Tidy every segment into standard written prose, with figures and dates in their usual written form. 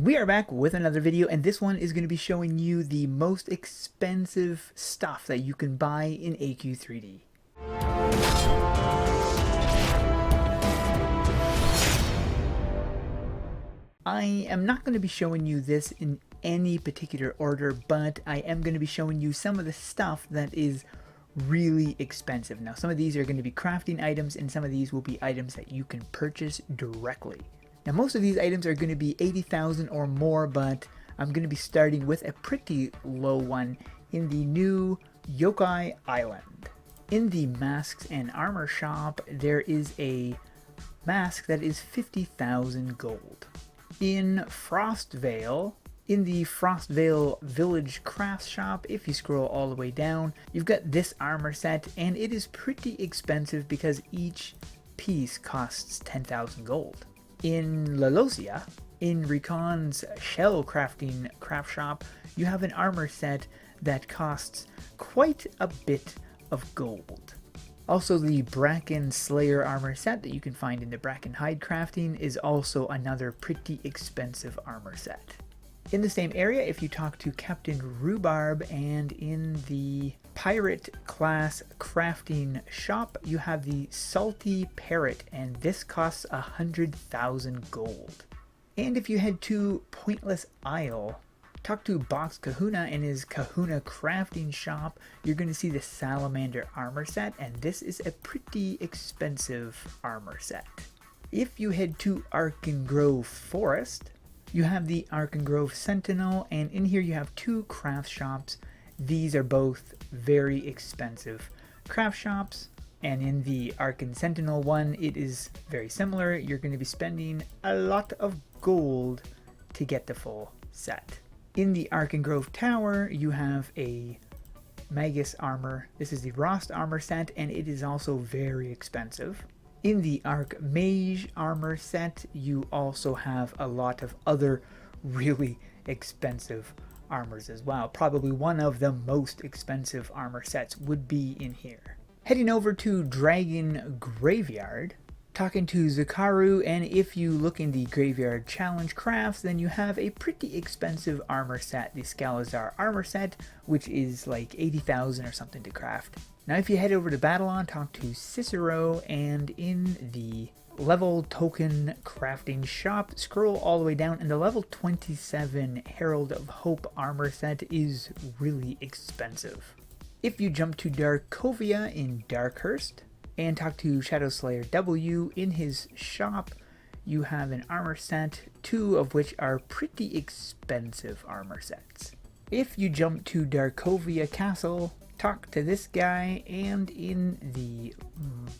We are back with another video, and this one is going to be showing you the most expensive stuff that you can buy in AQ3D. I am not going to be showing you this in any particular order, but I am going to be showing you some of the stuff that is really expensive. Now, some of these are going to be crafting items, and some of these will be items that you can purchase directly. Now, most of these items are going to be 80,000 or more, but I'm going to be starting with a pretty low one in the new Yokai Island. In the Masks and Armor shop, there is a mask that is 50,000 gold. In Frostvale, in the Frostvale Village Crafts shop, if you scroll all the way down, you've got this armor set, and it is pretty expensive because each piece costs 10,000 gold. In Lalosia, in Recon's shell crafting craft shop, you have an armor set that costs quite a bit of gold. Also, the Bracken Slayer armor set that you can find in the Bracken Hide crafting is also another pretty expensive armor set. In the same area, if you talk to Captain Rhubarb, and in the Pirate class crafting shop, you have the Salty Parrot, and this costs 100,000 gold. And if you head to Pointless Isle, talk to Box Kahuna in his Kahuna crafting shop, you're going to see the Salamander Armor Set, and this is a pretty expensive armor set. If you head to Arkin Grove Forest, you have the Arkin Grove Sentinel, and in here you have two craft shops. These are both very expensive craft shops, and in the Arkin Sentinel one, it is very similar. You're going to be spending a lot of gold to get the full set. In the Arkin Grove Tower, you have a Magus armor. This is the Rost armor set, and it is also very expensive. In the Archmage armor set, you also have a lot of other really expensive armors as well. Probably one of the most expensive armor sets would be in here. Heading over to Dragon Graveyard, talking to Zakaru, and if you look in the Graveyard Challenge crafts, then you have a pretty expensive armor set, the Scalazar armor set, which is like 80,000 or something to craft. Now, if you head over to Babylon, talk to Cicero, and in the level token crafting shop, scroll all the way down, and the level 27 Herald of Hope armor set is really expensive. If you jump to Darkovia in Darkhurst and talk to Shadowslayer W in his shop, you have an armor set, two of which are pretty expensive armor sets. If you jump to Darkovia Castle, talk to this guy, and in the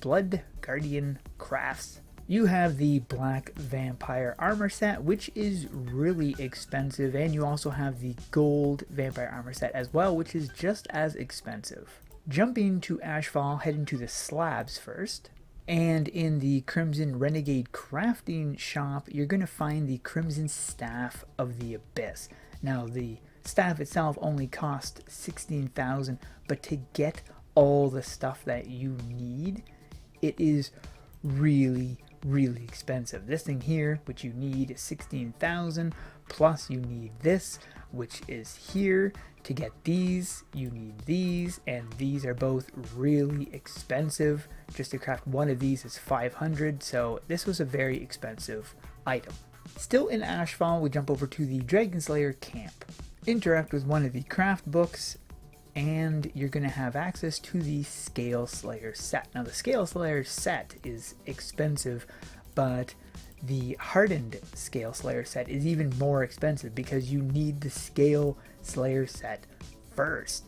Blood Guardian crafts, you have the Black Vampire armor set, which is really expensive, and you also have the Gold Vampire armor set as well, which is just as expensive. Jumping to Ashfall, heading to the slabs first, and in the Crimson Renegade crafting shop, you're going to find the Crimson Staff of the Abyss. Now, the staff itself only costs 16,000, but to get all the stuff that you need, it is really expensive. This thing here, which you need, is 16,000, plus you need this, which is here. To get these, you need these, and these are both really expensive. Just to craft one of these is 500, so this was a very expensive item. Still in Ashfall, we jump over to the Dragon Slayer camp. Interact with one of the craft books, and you're going to have access to the Scale Slayer set. Now, the Scale Slayer set is expensive, but the Hardened Scale Slayer set is even more expensive because you need the Scale Slayer set first.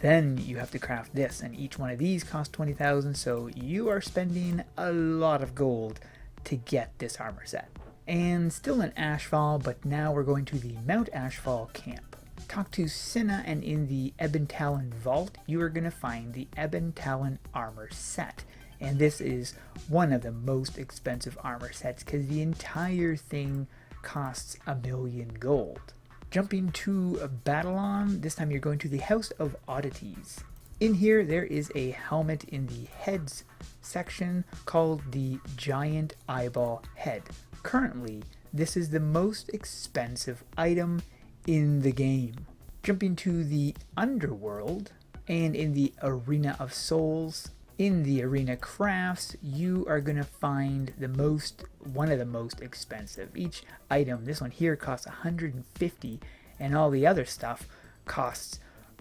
Then you have to craft this, and each one of these costs 20,000, so you are spending a lot of gold to get this armor set. And still in Ashfall, but now we're going to the Mount Ashfall camp. Talk to Cinna, and in the Ebon Talon vault, you are going to find the Ebon Talon armor set. And this is one of the most expensive armor sets because the entire thing costs 1,000,000 gold. Jumping to Babylon, this time you're going to the House of Oddities. In here, there is a helmet in the heads section called the Giant Eyeball Head. Currently, this is the most expensive item in the game. Jumping to the Underworld, and in the Arena of Souls, in the Arena Crafts, you are going to find one of the most expensive. Each item, this one here costs 150, and all the other stuff costs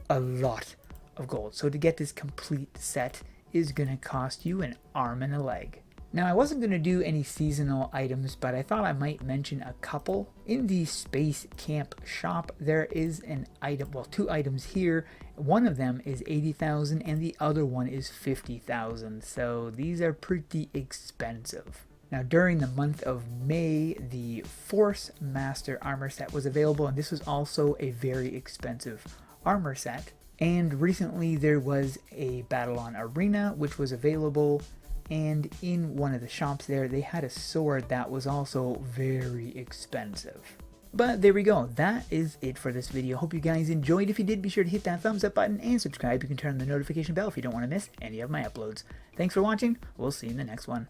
a lot of gold. So to get this complete set is going to cost you an arm and a leg. Now, I wasn't going to do any seasonal items, but I thought I might mention a couple. In the Space Camp shop, there is an item, well, two items here. One of them is 80,000 and the other one is 50,000. So these are pretty expensive. Now, during the month of May, the Force Master Armor Set was available, and this was also a very expensive armor set. And recently there was a Battle on Arena, which was available. And in one of the shops there, they had a sword that was also very expensive. But there we go. That is it for this video. Hope you guys enjoyed. If you did, be sure to hit that thumbs up button and subscribe. You can turn on the notification bell if you don't want to miss any of my uploads. Thanks for watching. We'll see you in the next one.